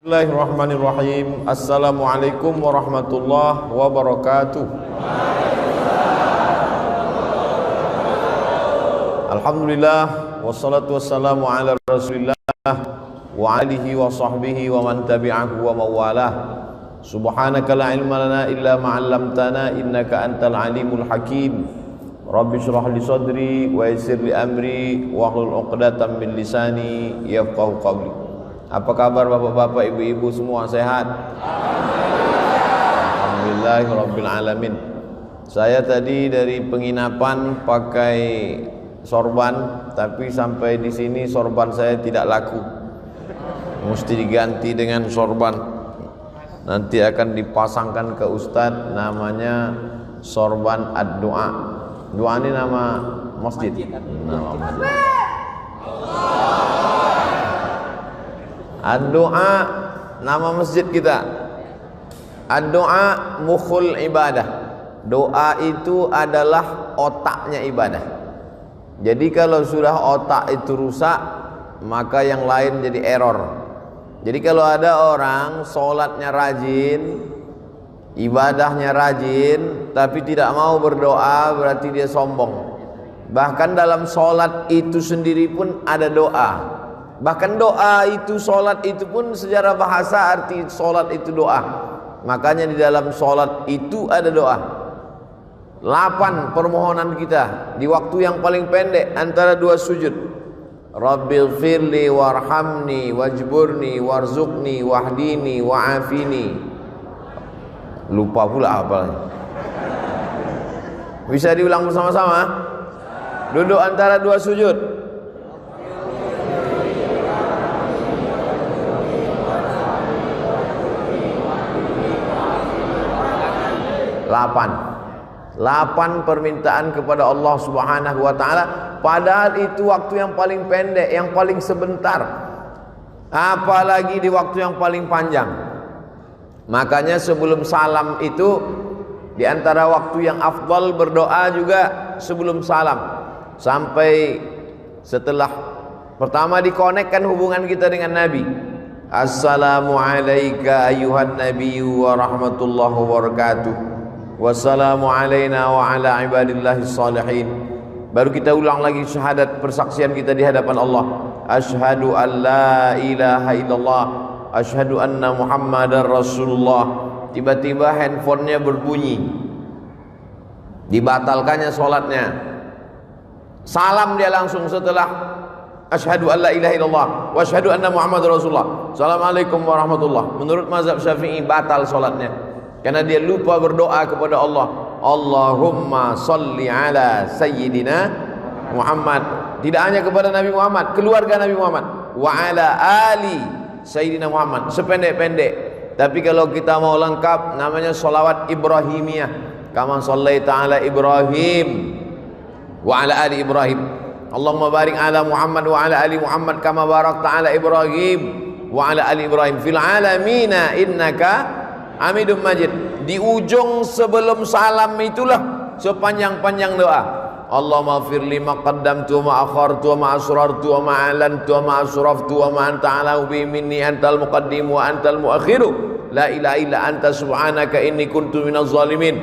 Bismillahirrahmanirrahim. Assalamualaikum warahmatullahi wabarakatuh. Alhamdulillah wassalatu wassalamu ala Rasulillah wa alihi wa sahbihi wa man tabi'ahu wa mawalah. Subhanaka la ilma lana illa ma 'allamtana innaka antal alimul hakim. Rabbi shrah li sadri wa yassir li amri wa hlul 'uqdatam min lisani yafqahu qawli. Apa kabar bapak-bapak, ibu-ibu semua sehat? Alhamdulillahirabbil alamin. Saya tadi dari penginapan pakai sorban, tapi sampai di sini sorban saya tidak laku. Mesti diganti dengan sorban. Nanti akan dipasangkan ke ustadz, namanya sorban ad-du'a. Doa ini nama masjid. Nama masjid. Ad-du'a nama masjid kita. Ad-du'a mukhul ibadah. Doa itu adalah otaknya ibadah. Jadi kalau sudah otak itu rusak, maka yang lain jadi error. Jadi kalau ada orang sholatnya rajin, ibadahnya rajin, tapi tidak mau berdoa, berarti dia sombong. Bahkan dalam sholat itu sendiri pun ada doa. Bahkan doa itu, sholat itu pun secara bahasa arti sholat itu doa. Makanya di dalam sholat itu ada doa. 8 permohonan kita di waktu yang paling pendek antara 2 sujud. Rabbighfirli warhamni wajburni warzuqni wahdini wa'afini. Lupa pula apa. Bisa diulang bersama-sama? Duduk antara 2 sujud. 8 permintaan kepada Allah Subhanahu wa taala, padahal itu waktu yang paling pendek, yang paling sebentar. Apalagi di waktu yang paling panjang. Makanya sebelum salam itu di antara waktu yang afdal berdoa juga sebelum salam. Sampai setelah pertama dikonekkan hubungan kita dengan Nabi. Assalamu alayka ayyuhan nabiyyu wa rahmatullahi wa barakatuh. Wassalamu alayna wa ala ibadillahis salihin. Baru kita ulang lagi syahadat persaksian kita di hadapan Allah. Asyhadu an la ilaha illallah, asyhadu anna muhammadar rasulullah. Tiba-tiba handphonenya berbunyi, dibatalkannya sholatnya. Salam dia langsung setelah asyhadu an la ilaha illallah wa asyhadu anna muhammadar rasulullah. Assalamualaikum warahmatullah. Menurut mazhab Syafi'i batal sholatnya, karena dia lupa berdoa kepada Allah. Allahumma salli ala sayyidina Muhammad. Tidak hanya kepada Nabi Muhammad, keluarga Nabi Muhammad. Wa ala ali sayyidina Muhammad. Sependek-pendek. Tapi kalau kita mau lengkap, namanya sholawat Ibrahimiyah. Kama sallaita ala Ibrahim wa ala ali Ibrahim. Allahumma barik ala Muhammad wa ala ali Muhammad kama barakta ala Ibrahim wa ala ali Ibrahim fil alamina innaka Hamidum Majid. Di ujung sebelum salam itulah sepanjang-panjang doa. Allahumma firli ma qaddamtu wa ma akhartu wa ma asrartu wa ma alantu wa ma asraftu wa ma anta ala bi minni antal muqaddim wa antal muakhiru la ilaha illa anta subhanaka inni kuntu minaz zalimin.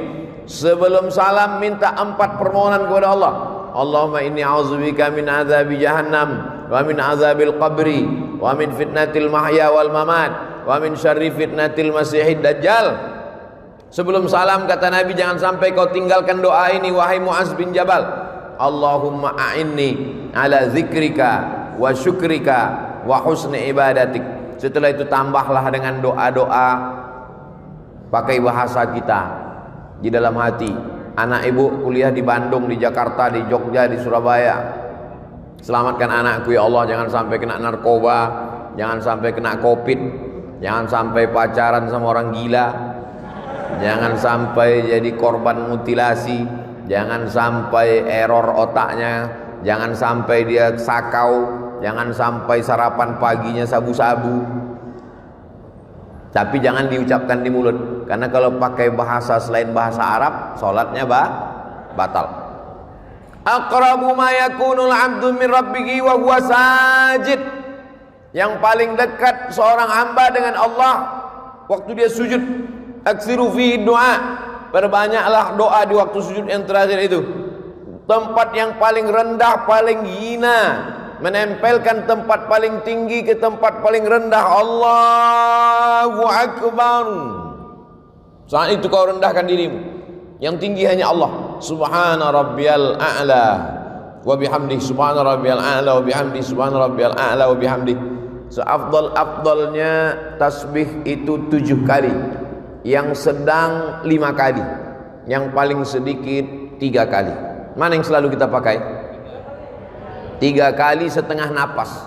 Sebelum salam minta 4 permohonan kepada Allah. Allahumma inni a'udzubika min azabi jahannam wa min azabil qabri wa min fitnatil mahya wal mamat wa min syarri fitnatil masihid dajjal. Sebelum salam kata Nabi, jangan sampai kau tinggalkan doa ini wahai Mu'az bin Jabal. Allahumma a'inni ala zikrika wa syukrika wa husni ibadatik. Setelah itu tambahlah dengan doa-doa pakai bahasa kita di dalam hati. Anak ibu kuliah di Bandung, di Jakarta, di Jogja, di Surabaya. Selamatkan anakku ya Allah, jangan sampai kena narkoba, jangan sampai kena covid, jangan sampai pacaran sama orang gila, jangan sampai jadi korban mutilasi, jangan sampai error otaknya, jangan sampai dia sakau, jangan sampai sarapan paginya sabu-sabu. Tapi jangan diucapkan di mulut, karena kalau pakai bahasa selain bahasa Arab, sholatnya batal. Aqrabu ma yakunul 'abdu min rabbih wa huwa sajid. Yang paling dekat seorang hamba dengan Allah waktu dia sujud, aksiru fi doa, perbanyaklah doa di waktu sujud yang terakhir itu. Tempat yang paling rendah, paling hina, menempelkan tempat paling tinggi ke tempat paling rendah. Allahu Akbar. Saat itu kau rendahkan dirimu, yang tinggi hanya Allah. Subhana rabbiyal a'la wa bihamdi, subhana rabbiyal a'la wa bihamdi, subhana rabbiyal a'la wa bihamdi. Seafdal-afdalnya tasbih itu 7 kali, yang sedang 5 kali, yang paling sedikit 3 kali. Mana yang selalu kita pakai? 3 kali setengah napas.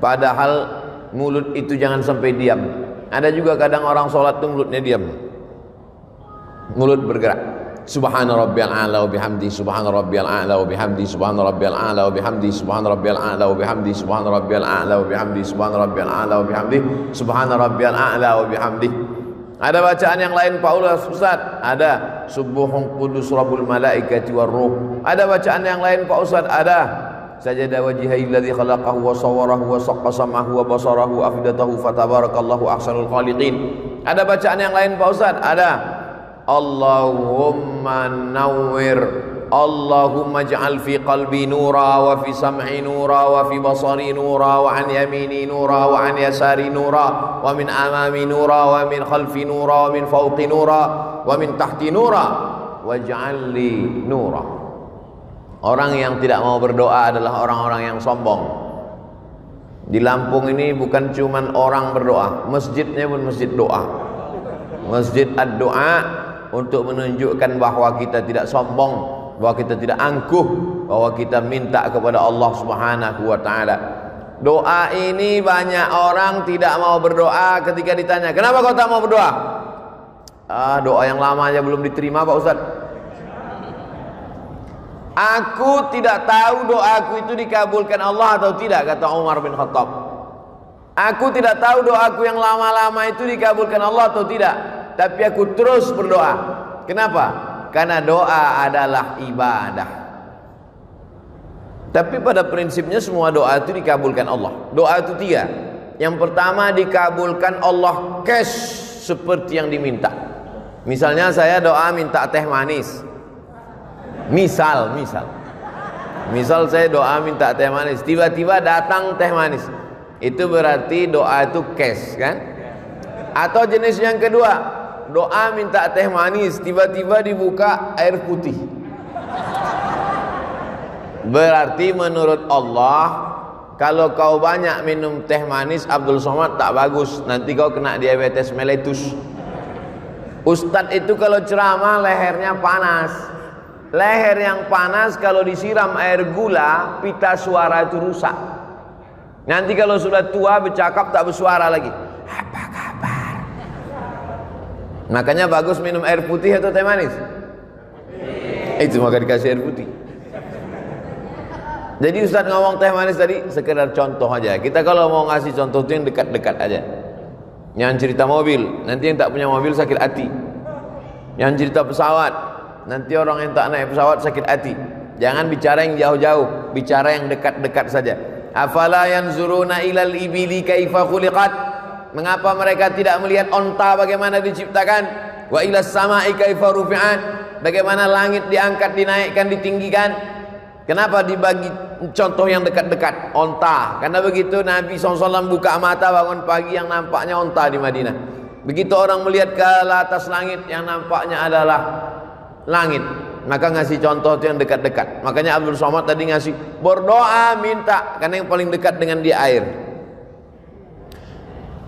Padahal mulut itu jangan sampai diam. Ada juga kadang orang sholat itu mulutnya diam, mulut bergerak. Subhana rabbiyal a'la wa bihamdi, subhana rabbiyal a'la wa bihamdi, subhana rabbiyal a'la wa bihamdi, subhana rabbiyal a'la wa bihamdi, subhana rabbiyal a'la wa bihamdi, subhana rabbiyal a'la wa bihamdi, subhana rabbiyal a'la wa bihamdi. Ada bacaan yang lain Pak Ustaz? Ada subuhun qudus rabbul malaikati war ruh. Ada bacaan yang lain Pak Ustaz? Ada sajada wajhihil ladzi khalaqahu wa sawwarahu wa saqqa sam'ahu wa basarahu afidatahu fatabarakallahu ahsanul khaliqin. Ada bacaan yang lain Pak Ustaz? Ada Allahumma nawwir, Allahumma ij'al fi qalbi nura wa fi sam'i nura wa fi basari nura wa an yamini nura wa an yasari nura wa min amami nura wa min khalfi nura wa min fawqi nura wa min tahti nura waj'al li nura. Orang yang tidak mau berdoa adalah orang-orang yang sombong. Di Lampung ini bukan cuman orang berdoa, masjidnya pun masjid doa, masjid ad-doa, untuk menunjukkan bahwa kita tidak sombong, bahwa kita tidak angkuh, bahwa kita minta kepada Allah Subhanahu wa taala. Doa ini banyak orang tidak mau berdoa. Ketika ditanya, "Kenapa kau tak mau berdoa?" Doa yang lama aja belum diterima Pak Ustaz. Aku tidak tahu doaku itu dikabulkan Allah atau tidak, kata Umar bin Khattab. Aku tidak tahu doaku yang lama-lama itu dikabulkan Allah atau tidak, tapi aku terus berdoa. Kenapa? Karena doa adalah ibadah. Tapi pada prinsipnya semua doa itu dikabulkan Allah. Doa itu 3. Yang pertama dikabulkan Allah cash seperti yang diminta. Misalnya saya doa minta teh manis. Misal saya doa minta teh manis, tiba-tiba datang teh manis. Itu berarti doa itu cash kan? Atau jenis yang kedua, doa minta teh manis, tiba-tiba dibuka air putih. Berarti menurut Allah, kalau kau banyak minum teh manis Abdul Somad tak bagus, nanti kau kena diabetes mellitus. Ustadz itu kalau ceramah lehernya panas. Leher yang panas kalau disiram air gula, pita suara itu rusak. Nanti kalau sudah tua bercakap tak bersuara lagi. Apa kabar? Makanya bagus minum air putih atau teh manis? Itu maka dikasih air putih. Jadi Ustaz ngomong teh manis tadi sekedar contoh aja. Kita kalau mau ngasih contoh itu yang dekat-dekat aja. Yang cerita mobil, nanti yang tak punya mobil sakit hati. Yang cerita pesawat, nanti orang yang tak naik pesawat sakit hati. Jangan bicara yang jauh-jauh, bicara yang dekat-dekat saja. Afala yanzuruna ilal ibili kaifa khuliqat? Mengapa mereka tidak melihat onta bagaimana diciptakan? Wa ilas sama'i kaifa rufi'at? Bagaimana langit diangkat, dinaikkan, ditinggikan? Kenapa dibagi contoh yang dekat-dekat? Onta. Karena begitu Nabi SAW buka mata bangun pagi yang nampaknya onta di Madinah. Begitu orang melihat ke atas langit yang nampaknya adalah langit, maka ngasih contoh itu yang dekat-dekat. Makanya Abdul Somad tadi ngasih berdoa minta, karena yang paling dekat dengan dia air.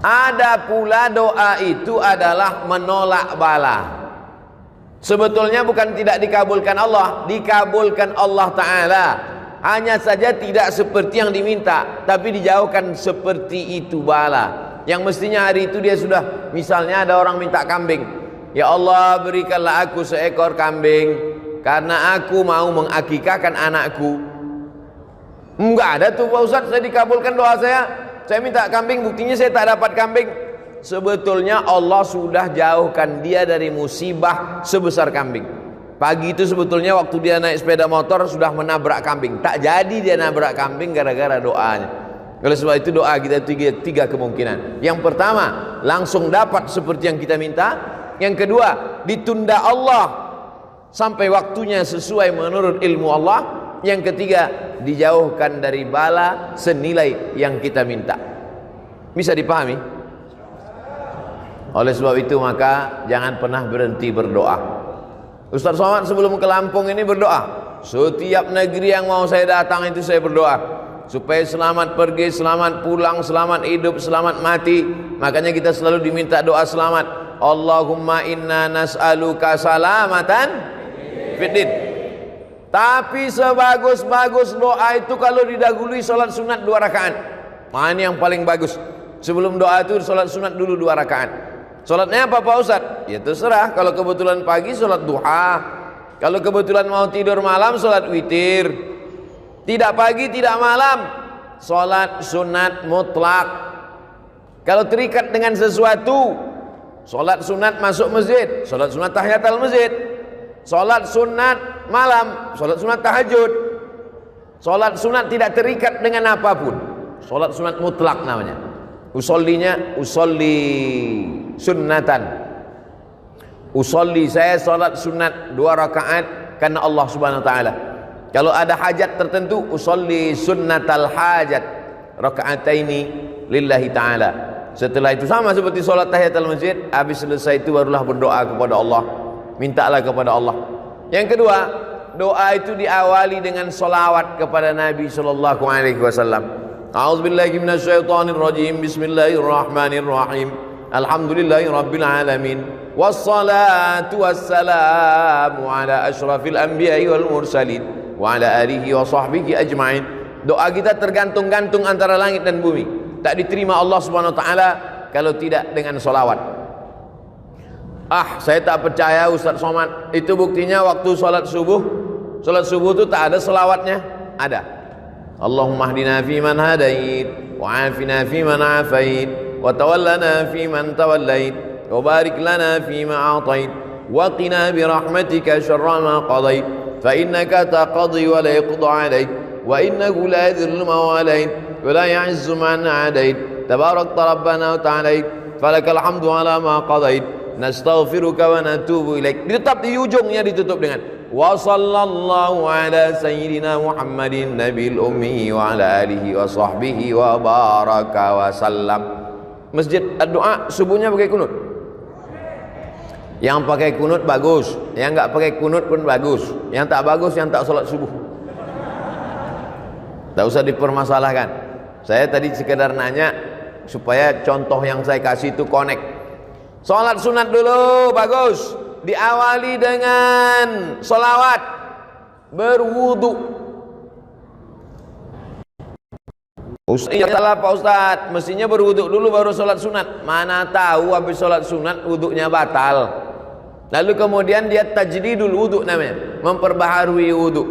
Ada pula doa itu adalah menolak bala. Sebetulnya bukan tidak dikabulkan Allah, dikabulkan Allah Ta'ala. Hanya saja tidak seperti yang diminta, tapi dijauhkan seperti itu bala. Yang mestinya hari itu dia sudah, misalnya ada orang minta kambing, ya Allah berikanlah aku seekor kambing karena aku mau mengakikahkan anakku. Enggak ada tuh Pak Ustaz, saya dikabulkan doa saya minta kambing, buktinya saya tak dapat kambing. Sebetulnya Allah sudah jauhkan dia dari musibah sebesar kambing. Pagi itu sebetulnya waktu dia naik sepeda motor sudah menabrak kambing. Tak jadi dia nabrak kambing gara-gara doanya. Oleh sebab itu doa kita tiga kemungkinan. Yang pertama, langsung dapat seperti yang kita minta. Yang kedua, ditunda Allah sampai waktunya sesuai menurut ilmu Allah. Yang ketiga, dijauhkan dari bala senilai yang kita minta. Bisa dipahami? Oleh sebab itu maka jangan pernah berhenti berdoa. Ustaz Somad sebelum ke Lampung ini berdoa. Setiap negeri yang mau saya datang itu saya berdoa supaya selamat pergi, selamat pulang, selamat hidup, selamat mati. Makanya kita selalu diminta doa selamat. Allahumma inna nas'aluka salamatan fiddin. Tapi sebagus-bagus doa itu kalau didahului salat sunat 2 rakaat. Nah, ini yang paling bagus. Sebelum doa itu salat sunat dulu 2 rakaat. Salatnya apa Pak Ustaz? Ya terserah. Kalau kebetulan pagi salat duha. Kalau kebetulan mau tidur malam salat witir. Tidak pagi, tidak malam, salat sunat mutlak. Kalau terikat dengan sesuatu, salat sunat masuk masjid, salat sunat tahiyatul masjid, salat sunat malam, salat sunat tahajud. Salat sunat tidak terikat dengan apapun, salat sunat mutlak namanya. Usollinya usolli sunnatan. Usolli, saya salat sunat 2 rakaat karena Allah Subhanahu wa taala. Kalau ada hajat tertentu, usolli sunnatal hajat rakaataini lillahi ta'ala. Setelah itu sama seperti solat tahiyatul masjid, habis selesai itu barulah berdoa kepada Allah. Mintalah kepada Allah. Yang kedua, doa itu diawali dengan solawat kepada Nabi sallallahu alaihi wasallam. A'udzubillahi minasyaitonir rajim. Bismillahirrahmanirrahim. Alhamdulillahirabbil alamin. Wassalatu wassalamu ala asyrafil anbiya'i wal mursalin wa ala alihi wa sahbihi ajma'in. Doa kita tergantung-gantung antara langit dan bumi. Tak diterima Allah Subhanahu wa taala kalau tidak dengan solawat. Saya tak percaya Ustaz Somad. Itu buktinya waktu salat subuh. Salat subuh itu tak ada selawatnya. Ada. Allahumma hdina fi man hadait wa afina fi man afait wa tawallana fi man tawallait wa barik lana fi ma atait wa qina bi rahmatika syarra ma qadait fa innaka taqdi wa la yuqda alayk wa innahu la yadhillu man walayt wa la ya'izzu man adait tabarakta rabbana wa ta'ala falakal hamdu ala ma qadait nastaghfiruka wa natubu ilaik. Tetap di ujungnya ditutup dengan wa sallallahu ala sayyidina Muhammadin nabil ummi wa ala alihi wa sahbihi wa baraka wa sallam. Masjid doa subuhnya pakai kunut. Yang pakai kunut bagus, yang enggak pakai kunut pun bagus. Yang tak bagus yang tak salat subuh. Tak usah dipermasalahkan. Saya tadi sekedar nanya supaya contoh yang saya kasih itu connect. Salat sunat dulu bagus, diawali dengan solawat, berwudu. Iya salah Pak Ustaz, mestinya berwudu dulu baru salat sunat. Mana tahu habis salat sunat wudunya batal. Lalu kemudian dia tajdidul wudu namanya, memperbaharui wudu.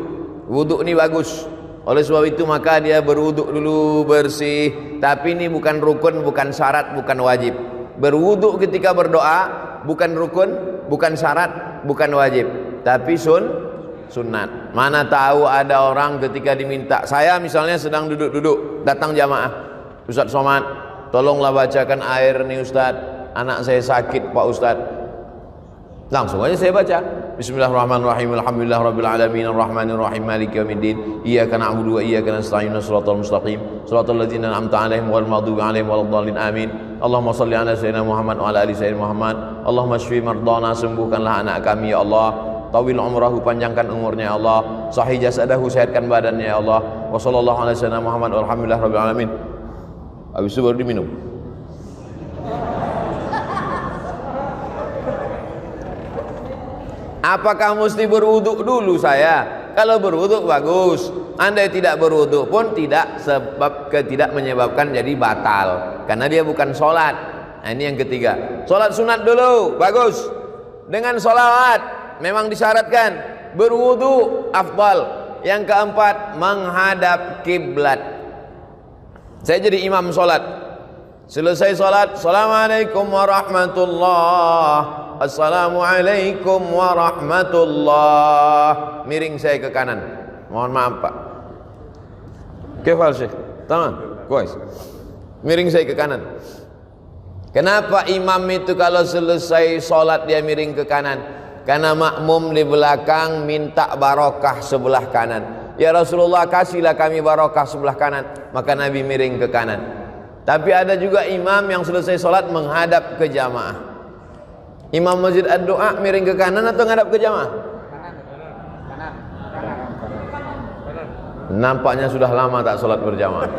Wudu ini bagus. Oleh sebab itu maka dia berwudu dulu bersih. Tapi ini bukan rukun, bukan syarat, bukan wajib. Berwudu ketika berdoa bukan rukun, bukan syarat, bukan wajib, tapi sunat. Mana tahu ada orang ketika diminta, saya misalnya sedang duduk-duduk, datang jamaah, Ustaz Somad, tolonglah bacakan air nih Ustaz, anak saya sakit Pak Ustaz. Langsung aja saya baca. Bismillahirrahmanirrahim. Alhamdulillahirabbil alamin arrahmanirrahim maliki yaumiddin. Iyyaka na'budu wa iyyaka nasta'in. Shiratal mustaqim. Shiratal ladzina an'amta 'alaihim ghairil maghdubi 'alaihim waladdallin. Amin. Allahumma shalli ala sayyidina Muhammad wa ala ali sayyidina Muhammad. Allahumma shfi mardana, sembuhkanlah anak kami ya Allah. Tawil umrahu, panjangkan umurnya ya Allah. Sahih jasadahu, sehatkan badannya ya Allah. Wa sallallahu ala sayyidina Muhammad walhamdulillahirabbil alamin. Habis itu baru diminum. Apakah mesti berwuduk dulu saya? Kalau berwuduk bagus. Andai tidak berwuduk pun tidak menyebabkan jadi batal. Karena dia bukan sholat. Nah, ini yang ketiga. Sholat sunat dulu, bagus. Dengan sholawat, memang disyaratkan. Berwuduk, afdal. Yang keempat, menghadap kiblat. Saya jadi imam sholat. Selesai sholat, assalamualaikum warahmatullahi. Assalamualaikum warahmatullah. Miring saya ke kanan. Mohon maaf Pak. Kefal Syekh. Tamam. Kuis. Miring saya ke kanan. Kenapa imam itu kalau selesai sholat dia miring ke kanan? Karena makmum di belakang minta barokah sebelah kanan. Ya Rasulullah, kasihlah kami barokah sebelah kanan. Maka Nabi miring ke kanan. Tapi ada juga imam yang selesai sholat menghadap ke jamaah. Imam masjid ad-doa miring ke kanan atau menghadap ke jamaah? Nampaknya sudah lama tak sholat berjamaah.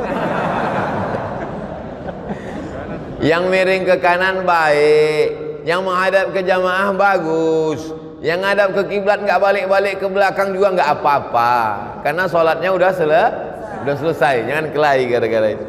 Yang miring ke kanan baik, yang menghadap ke jamaah bagus. Yang menghadap ke kiblat nggak balik-balik ke belakang juga nggak apa-apa, karena sholatnya udah selesai. Jangan kelahi gara-gara itu.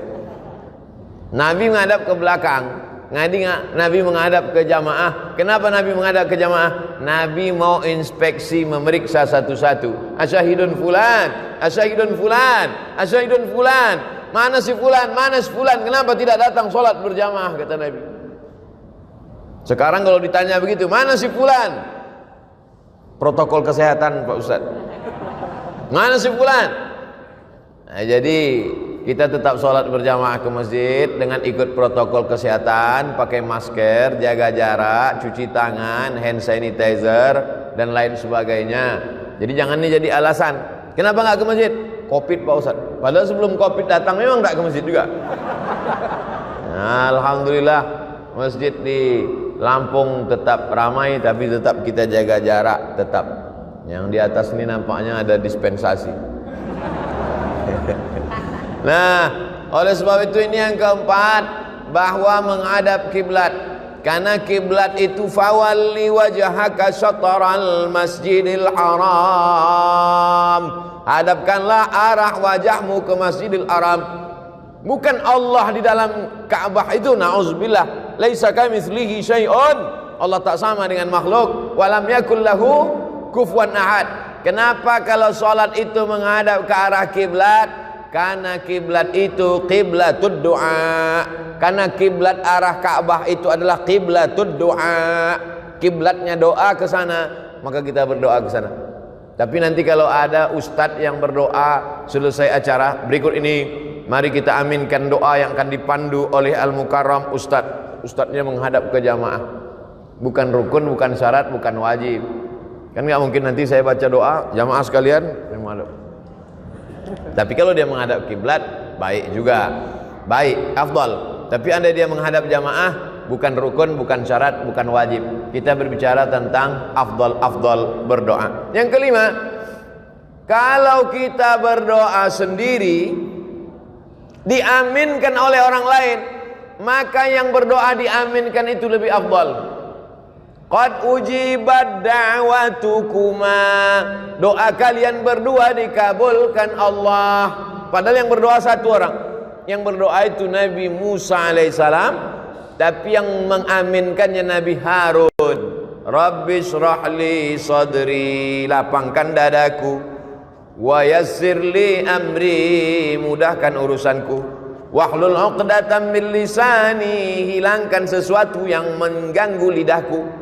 Nabi menghadap ke belakang, Nabi menghadap ke jamaah. Kenapa Nabi menghadap ke jamaah? Nabi mau inspeksi, memeriksa satu-satu. Asyahidun fulan, asyahidun fulan, asyahidun fulan. Mana si fulan, mana si fulan? Kenapa tidak datang sholat berjamaah? Kata Nabi. Sekarang kalau ditanya begitu, mana si fulan? Protokol kesehatan Pak Ustaz. Mana si fulan? Nah, jadi kita tetap sholat berjamaah ke masjid dengan ikut protokol kesehatan, pakai masker, jaga jarak, cuci tangan, hand sanitizer, dan lain sebagainya. Jadi jangan ini jadi alasan. Kenapa nggak ke masjid? Covid Pak Ustaz. Padahal sebelum Covid datang memang nggak ke masjid juga. Nah, alhamdulillah masjid di Lampung tetap ramai, tapi tetap kita jaga jarak tetap. Yang di atas ini nampaknya ada dispensasi. Nah, oleh sebab itu ini yang keempat, bahwa menghadap kiblat. Karena kiblat itu fawalli wajhaka syatral masjidil haram. Hadapkanlah arah wajahmu ke Masjidil Haram. Bukan Allah di dalam Ka'bah itu, na'udzubillah. Laisa kamitslihi syai'un. Allah tak sama dengan makhluk. Walam yakul lahu kufuwan ahad. Kenapa kalau salat itu menghadap ke arah kiblat? Karena kiblat itu qiblatud du'a. Karena kiblat arah Ka'bah itu adalah qiblatud du'a. Kiblatnya doa ke sana, maka kita berdoa ke sana. Tapi nanti kalau ada ustadz yang berdoa selesai acara, berikut ini mari kita aminkan doa yang akan dipandu oleh Al-Mukarram Ustadz. Ustadznya menghadap ke jamaah. Bukan rukun, bukan syarat, bukan wajib. Kan nggak mungkin nanti saya baca doa, jamaah sekalian menghadap. Tapi kalau dia menghadap kiblat, baik juga. Baik, afdal. Tapi andai dia menghadap jamaah, bukan rukun, bukan syarat, bukan wajib. Kita berbicara tentang afdal berdoa. Yang kelima, kalau kita berdoa sendiri diaminkan oleh orang lain, maka yang berdoa diaminkan itu lebih afdal. Qad ujibat da'watukuma. Doa kalian berdua dikabulkan Allah. Padahal yang berdoa satu orang. Yang berdoa itu Nabi Musa alaihissalam, tapi yang mengaminkannya Nabi Harun. Rabbi shrah li sadri, lapangkan dadaku. Wa yassir li amri, mudahkan urusanku. Wahlul 'uqdatam min lisani, hilangkan sesuatu yang mengganggu lidahku.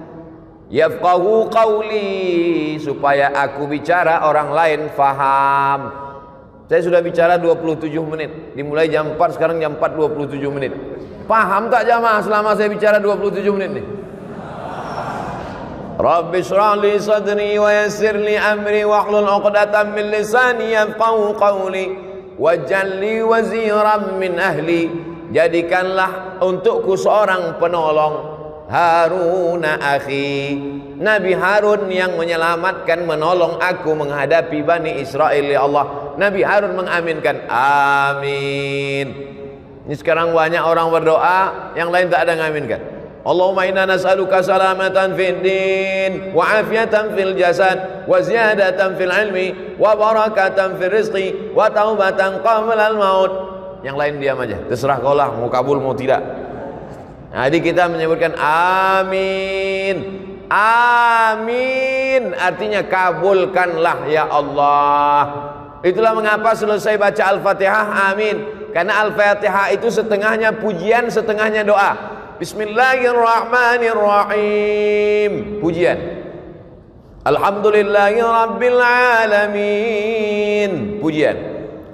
Yafqahu qawli, supaya aku bicara orang lain faham. Saya sudah bicara 27 menit. Dimulai jam 4, sekarang jam 4 27 menit. Paham tak jamaah selama saya bicara 27 menit nih? Rabbi shrah li sadri wa yassir li amri wahlul 'uqdatam min lisani yafqahu qawli waj'al li waziran min ahli. Jadikanlah untukku seorang penolong, Haruna akhi, Nabi Harun yang menyelamatkan, menolong aku menghadapi Bani Israel. Ya Allah, Nabi Harun mengaminkan, amin. Ini sekarang banyak orang berdoa, yang lain tak ada mengaminkan. Allahumma inna nas'aluka salamatan fid din wa afiatan fil jasad wa ziyadatan fil ilmi wa barakatan fil rizqi wa taubatan qabla al maut. Yang lain diam aja, terserah kau lah, mau kabul mau tidak. Nah, jadi kita menyebutkan amin. Amin artinya kabulkanlah ya Allah. Itulah mengapa selesai baca Al-Fatihah amin. Karena Al-Fatihah itu setengahnya pujian, setengahnya doa. Bismillahirrahmanirrahim, pujian. Alhamdulillahirabbil alamin, pujian.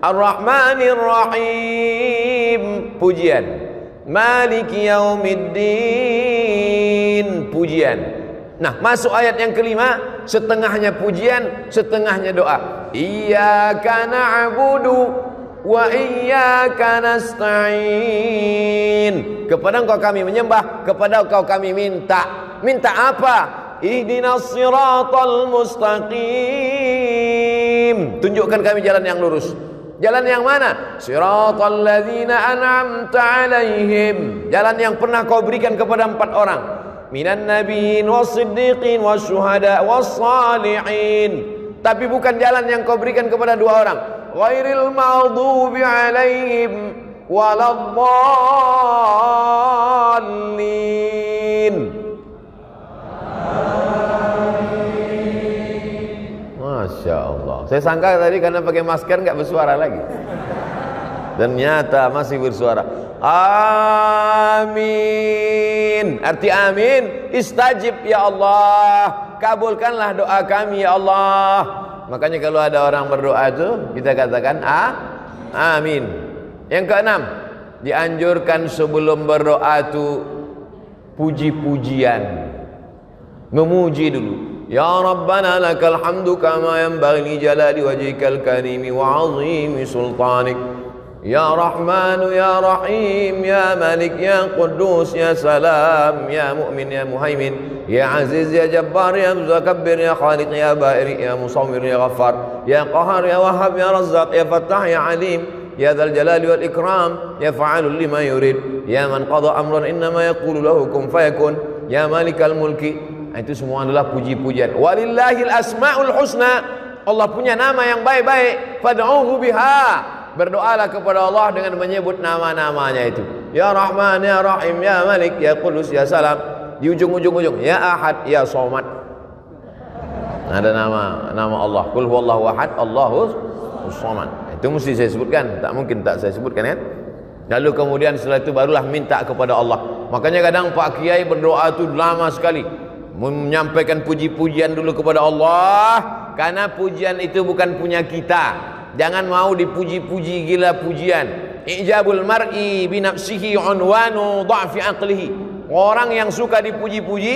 Ar-Rahmanirrahim, pujian. Maliki yaumiddin, pujian. Nah, masuk ayat yang kelima, setengahnya pujian, setengahnya doa. Iyyaka na'budu wa iyyaka nasta'in. Kepada Engkau kami menyembah, kepada Engkau kami minta. Minta apa? Ihdinas siratal mustaqim. Tunjukkan kami jalan yang lurus. Jalan yang mana? Siratal ladzina an'amta alaihim. Jalan yang pernah kau berikan kepada 4 orang. Minan nabiyyin was-siddiqin wasyuhada was-salihin. Tapi bukan jalan yang kau berikan kepada 2 orang. Ghairil maghdubi alaihim waladdallin. Masya Allah. Saya sangka tadi karena pakai masker nggak bersuara lagi. Ternyata masih bersuara. Amin. Arti amin, istajib ya Allah. Kabulkanlah doa kami ya Allah. Makanya kalau ada orang berdoa itu kita katakan amin. Yang keenam, dianjurkan sebelum berdoa itu puji-pujian. Memuji dulu. Ya Rabbana lakal hamdu kama yanbaghi li jalali wajhikal karimi wa 'azimi sultanik. Ya Rahmanu ya Rahim ya Malik ya Quddus ya Salam ya Mu'min ya Muhaimin ya Aziz ya Jabbar ya Mutakabbir ya Khaliq ya Bari ya Musawwir ya Ghaffar ya Qahhar ya Wahhab ya Razzaq ya Fattah ya Alim ya Dzal Jalali wal Ikram ya Fa'alul lima yurid ya man qada amran innama yaqulu lahu kun fayakun ya Malikal Mulki. Itu semua adalah puji-pujian. Walillahil asmaul husna. Allah punya nama yang baik-baik. Fad'uhu biha. Berdoalah kepada Allah dengan menyebut nama-namanya itu. Ya Rahman, Ya Rahim, Ya Malik, Ya Qudus, Ya Salam. Di ujung-ujung Ya Ahad, Ya Somad. Ada nama Allah. Qul huwallahu ahad, Allahus Somad. Itu mesti saya sebutkan. Tak mungkin tak saya sebutkan kan? Lalu kemudian setelah itu barulah minta kepada Allah. Makanya kadang Pak Kiai berdoa itu lama sekali. Menyampaikan puji-pujian dulu kepada Allah, karena pujian itu bukan punya kita. Jangan mau dipuji-puji gila pujian. Ijabul mar'i bi nafsihi unwanu dha'fi aqlihi. Orang yang suka dipuji-puji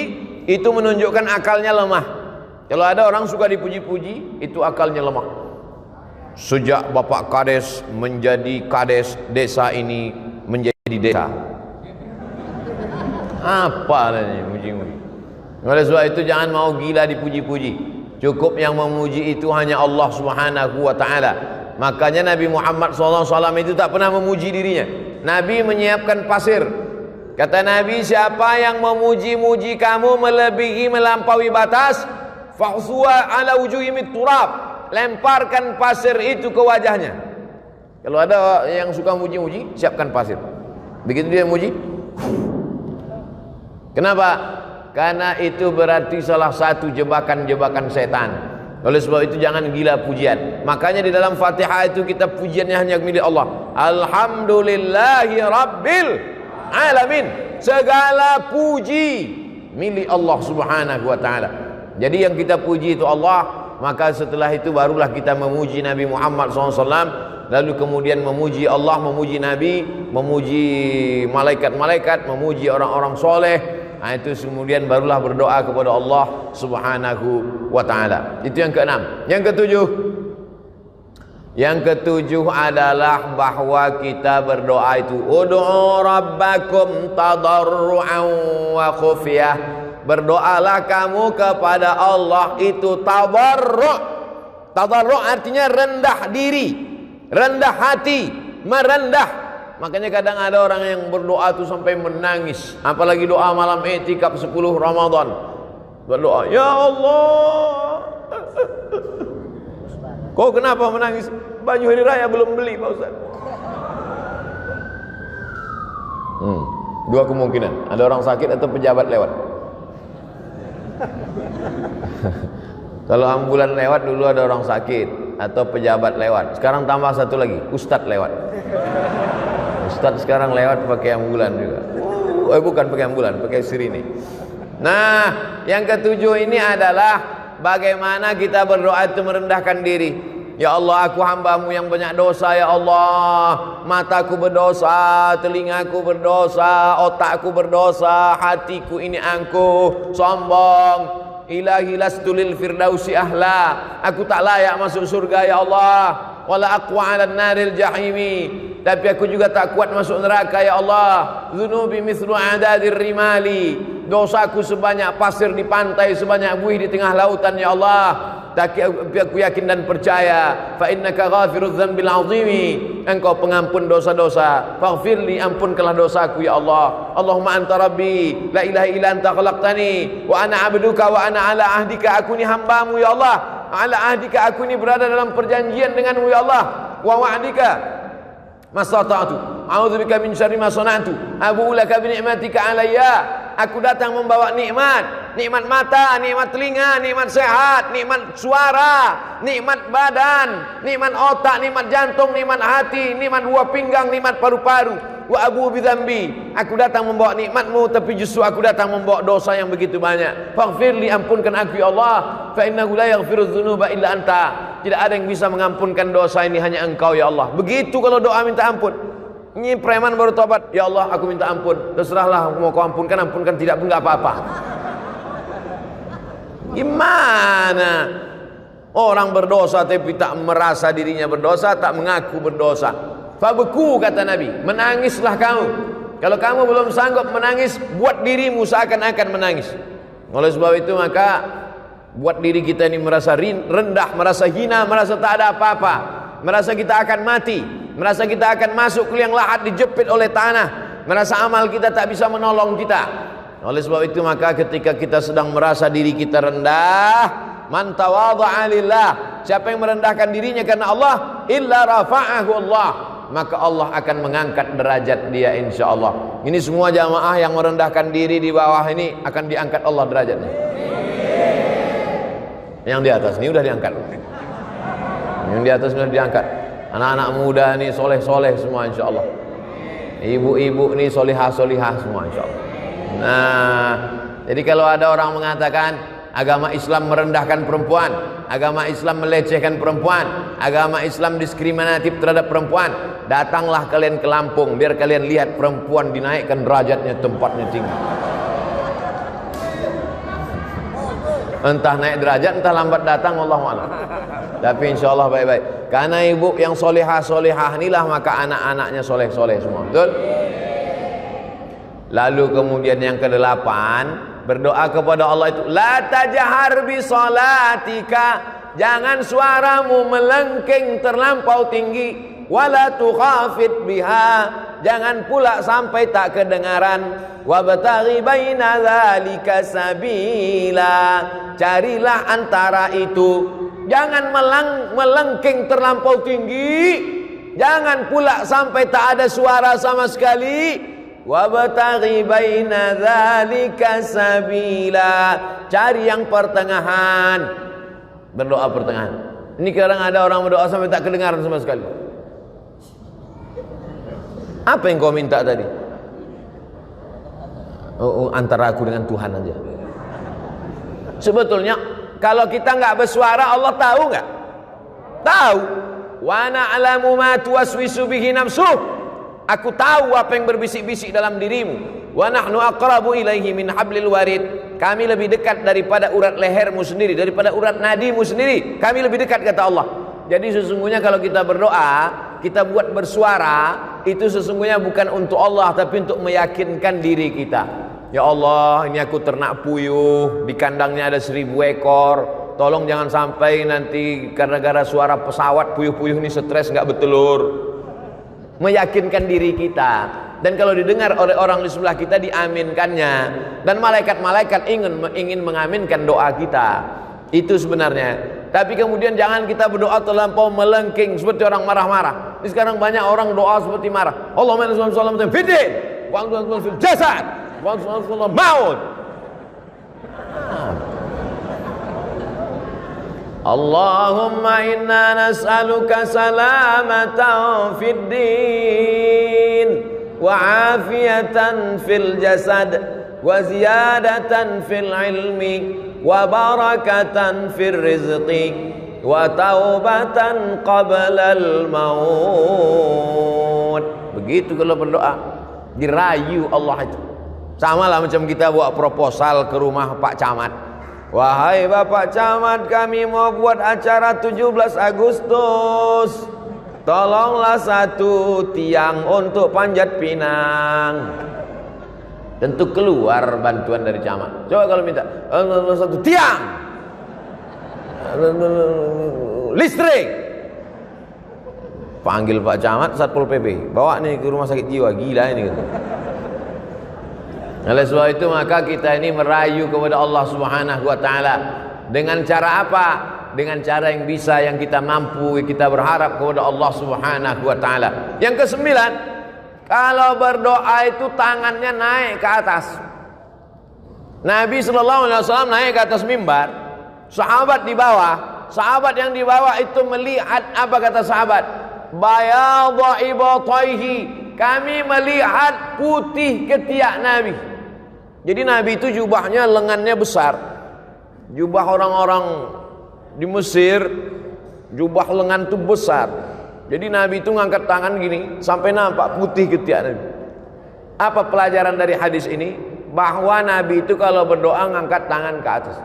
itu menunjukkan akalnya lemah. Kalau ada orang suka dipuji-puji, itu akalnya lemah. Sejak Bapak Kades menjadi Kades, desa ini menjadi desa. Apa ini muji-muji? Oleh sebab itu jangan mau gila dipuji-puji. Cukup yang memuji itu hanya Allah Subhanahu wa ta'ala. Makanya Nabi Muhammad SAW itu tak pernah memuji dirinya. Nabi menyiapkan pasir. Kata Nabi, siapa yang memuji-muji kamu melebihi melampaui batas, fahsuwa ala wujuhimit turab. Lemparkan pasir itu ke wajahnya. Kalau ada yang suka muji-muji, siapkan pasir. Begitu dia muji. Kenapa? Karena itu berarti salah satu jebakan-jebakan setan. Oleh sebab itu jangan gila pujian. Makanya di dalam Fatihah itu kita pujiannya hanya milik Allah. Alhamdulillahi Rabbil Alamin. Segala puji milik Allah Subhanahu wa ta'ala. Jadi yang kita puji itu Allah. Maka setelah itu barulah kita memuji Nabi Muhammad SAW. Lalu kemudian memuji Allah, memuji Nabi, memuji malaikat-malaikat, memuji orang-orang soleh. Nah, itu kemudian barulah berdoa kepada Allah Subhanahu wa ta'ala. Itu yang keenam. Yang ketujuh adalah bahwa kita berdoa itu ud'u rabbakum tadarru'an wa khufyah. Berdoalah kamu kepada Allah itu tadarru'. Tadarru' artinya rendah diri, rendah hati, merendah. Makanya kadang ada orang yang berdoa itu sampai menangis. Apalagi doa malam i'tikaf 10 Ramadan. Berdoa, ya Allah. Kau kenapa menangis? Baju hari raya belum beli Pak Ustaz. Dua kemungkinan. Ada orang sakit atau pejabat lewat. Kalau ambulan lewat dulu ada orang sakit atau pejabat lewat. Sekarang tambah satu lagi, ustadz lewat. Ustadz sekarang lewat pakai ambulan juga. Bukan pakai ambulan, pakai sirine. Nah, yang ketujuh ini adalah bagaimana kita berdoa itu merendahkan diri. Ya Allah, aku hamba-Mu yang banyak dosa ya Allah. Mataku berdosa, telingaku berdosa, otakku berdosa, hatiku ini angkuh, sombong. Ilahi lastu lil firdausi ahla. Aku tak layak masuk surga ya Allah. Wala aqwa 'alan naril jahimi. Tapi aku juga tak kuat masuk neraka ya Allah. Dzunubi mithlu adadir rimali. Dosaku sebanyak pasir di pantai, sebanyak buih di tengah lautan ya Allah. Tapi aku yakin dan percaya, fa innaka ghafirudz dzambil 'azimi. Engkau pengampun dosa-dosa. Faghfirli, ampunkanlah dosaku ya Allah. Allahumma anta rabbi, la ilaha illa anta khalaqtani wa ana 'abduka wa ana ala ahdika. Aku ni hamba-Mu ya Allah. Ala ahdika, aku ni berada dalam perjanjian dengan-Mu ya Allah. Wa wa'dika mastata'tu a'udzubika min syarri ma sana'tu abu'u laka bi ni'matika alayya. Aku datang membawa nikmat, nikmat mata, nikmat telinga, nikmat sehat, nikmat suara, nikmat badan, nikmat otak, nikmat jantung, nikmat hati, nikmat buah pinggang, nikmat paru-paru. Wa abu bidzambi. Aku datang membawa nikmat-Mu, tapi justru aku datang membawa dosa yang begitu banyak. Faghfirli, ampunkan aku ya Allah. Fa innahu la yaghfirudz dzunuba illa anta. Tidak ada yang bisa mengampunkan dosa ini, hanya Engkau ya Allah. Begitu kalau doa minta ampun. Ini preman baru tobat, ya Allah aku minta ampun. Terserahlah, mau Kau ampunkan, ampunkan, tidak pun enggak apa-apa. Gimana? Orang berdosa tapi tak merasa dirinya berdosa, tak mengaku berdosa. Fabeku, kata Nabi, menangislah kamu. Kalau kamu belum sanggup menangis, buat dirimu seakan-akan menangis. Oleh sebab itu maka buat diri kita ini merasa rendah, merasa hina, merasa tak ada apa-apa, merasa kita akan mati, merasa kita akan masuk ke liang lahat dijepit oleh tanah, merasa amal kita tak bisa menolong kita. Oleh sebab itu maka ketika kita sedang merasa diri kita rendah, man tawadha'a lillah, siapa yang merendahkan dirinya karena Allah, illa rafa'ahu Allah, maka Allah akan mengangkat derajat dia insyaallah. Ini semua jamaah yang merendahkan diri di bawah ini akan diangkat Allah derajatnya. Yang di atas ini udah diangkat. Yang di atas sudah diangkat. Anak-anak muda ini soleh-soleh semua insyaallah. Ibu-ibu ini solihah-solihah semua insyaallah. Nah, jadi kalau ada orang mengatakan agama Islam merendahkan perempuan, agama Islam melecehkan perempuan, agama Islam diskriminatif terhadap perempuan, datanglah kalian ke Lampung biar kalian lihat perempuan dinaikkan derajatnya, tempatnya tinggi. Entah naik derajat, entah lambat datang, wallahu a'lam. Tapi insyaallah baik-baik. Karena ibu yang solihah-solihah inilah maka anak-anaknya soleh-soleh semua. Betul? Lalu kemudian yang ke-8, berdoa kepada Allah itu, la tajhar bi salatika, jangan suaramu melengking terlampau tinggi, wala tukhafit biha, jangan pula sampai tak kedengaran, wabtaghi baina dzalika sabila, carilah antara itu, jangan melengking terlampau tinggi, jangan pula sampai tak ada suara sama sekali. Wabtaghi baina dzalika sabila, cari yang pertengahan. Berdoa pertengahan. Ini kadang ada orang berdoa sampai tak kedengaran sama sekali. Apa yang kau minta tadi? Antara aku dengan Tuhan aja. Sebetulnya kalau kita nggak bersuara, Allah tahu nggak? Tahu. Wa na'lamu ma tuwaswisu bihi nafsuh. Aku tahu apa yang berbisik-bisik dalam dirimu. Wa nahnu aqrabu ilaihi min hablil warid. Kami lebih dekat daripada urat lehermu sendiri, daripada urat nadimu sendiri. Kami lebih dekat, kata Allah. Jadi sesungguhnya kalau kita berdoa, kita buat bersuara, itu sesungguhnya bukan untuk Allah, tapi untuk meyakinkan diri kita. Ya Allah, ini aku ternak puyuh, di kandangnya ada 1000 ekor. Tolong jangan sampai nanti gara-gara suara pesawat puyuh-puyuh ini stres nggak bertelur. Meyakinkan diri kita, dan kalau didengar oleh orang di sebelah kita diaminkannya, dan malaikat-malaikat ingin mengaminkan doa kita. Itu sebenarnya. Tapi kemudian jangan kita berdoa terlampau melengking seperti orang marah-marah. Ini sekarang banyak orang doa seperti marah. Allahumma salli ala Muhammad fiddin wa ala fil jasad wa ala maut. Allahumma inna nas'aluka salamatan fid din wa afiyatan fil jasad wa ziyadatan fil ilmi wa barakatan fil rizqi wa taubatan qablal maut. Begitu kalau berdoa, dirayu Allah itu. Sama lah macam kita buat proposal ke rumah Pak Camat. Wahai Bapak Camat, kami mau buat acara 17 Agustus. Tolonglah satu tiang untuk Panjat Pinang. Tentu keluar bantuan dari camat. Coba kalau minta satu tiang, listrik, panggil Pak Camat, Satpol PP, bawa nih ke rumah sakit jiwa, gila ini gitu. Oleh sebab itu maka kita ini merayu kepada Allah Subhanahu wa taala dengan cara apa? Dengan cara yang bisa, yang kita mampu, kita berharap kepada Allah Subhanahu wa taala. Yang kesembilan, kalau berdoa itu tangannya naik ke atas. Nabi sallallahu alaihi wasallam naik ke atas mimbar, sahabat di bawah. Sahabat yang di bawah itu melihat apa kata sahabat? Bayadha ibataihi, kami melihat putih ketiak Nabi. Jadi Nabi itu jubahnya lengannya besar. Jubah orang-orang di Mesir, jubah lengan itu besar. Jadi Nabi itu ngangkat tangan gini sampai nampak putih ketiak Nabi. Apa pelajaran dari hadis ini? Bahwa Nabi itu kalau berdoa ngangkat tangan ke atas.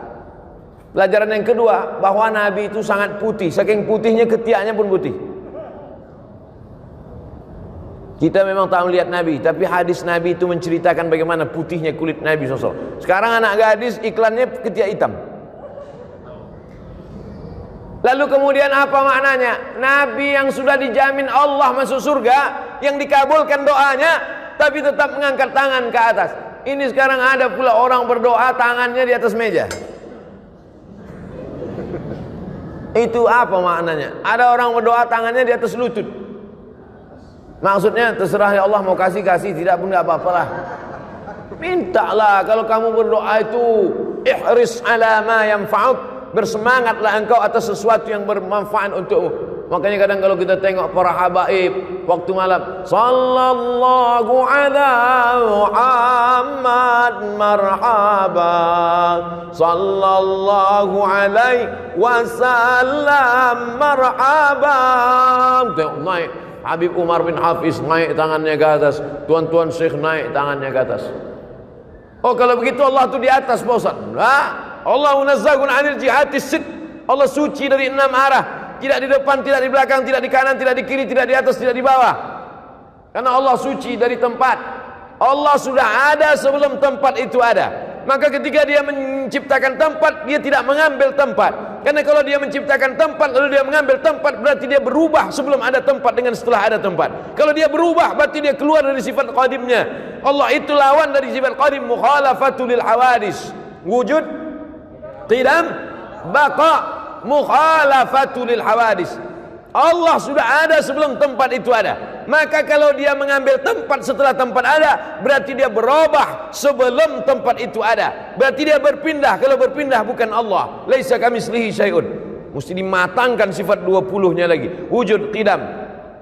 Pelajaran yang kedua, bahwa Nabi itu sangat putih, saking putihnya ketiaknya pun putih. Kita memang tak melihat Nabi, tapi hadis Nabi itu menceritakan bagaimana putihnya kulit Nabi SAW. Sekarang anak gadis iklannya ketiak hitam. Lalu kemudian apa maknanya? Nabi yang sudah dijamin Allah masuk surga, yang dikabulkan doanya, tapi tetap mengangkat tangan ke atas. Ini sekarang ada pula orang berdoa tangannya di atas meja. Itu apa maknanya? Ada orang berdoa tangannya di atas lutut. Maksudnya terserah ya Allah, mau kasih, tidak pun tidak apa-apalah. Mintalah kalau kamu berdoa itu ihris ala ma yanfa'uk. Bersemangatlah engkau atas sesuatu yang bermanfaat untukmu. Makanya kadang kalau kita tengok para habaib waktu malam, sallallahu ala Muhammad marhaba, sallallahu alaihi wasallam marhaba. Tengok naik Habib Umar bin Hafiz, naik tangannya ke atas. Tuan-tuan Syekh naik tangannya ke atas. Oh kalau begitu Allah itu di atas Pak Ustaz. Allah munazzahun 'anil jihatis sit. Allah suci dari 6 arah. Tidak di depan, tidak di belakang, tidak di kanan, tidak di kiri, tidak di atas, tidak di bawah. Karena Allah suci dari tempat. Allah sudah ada sebelum tempat itu ada. Maka ketika dia menciptakan tempat, dia tidak mengambil tempat. Karena kalau dia menciptakan tempat lalu dia mengambil tempat, berarti dia berubah sebelum ada tempat dengan setelah ada tempat. Kalau dia berubah, berarti dia keluar dari sifat qadimnya. Allah itu lawan dari sifat qadim, mukhalafatul lil hawadis. Wujud, qidam, baqa, mukhalafatul lil hawadis. Allah sudah ada sebelum tempat itu ada. Maka kalau dia mengambil tempat setelah tempat ada, berarti dia berubah sebelum tempat itu ada. Berarti dia berpindah. Kalau berpindah bukan Allah. Laisa kamitslihi syai'un. Mesti dimatangkan sifat 20-nya lagi. Wujud, qidam,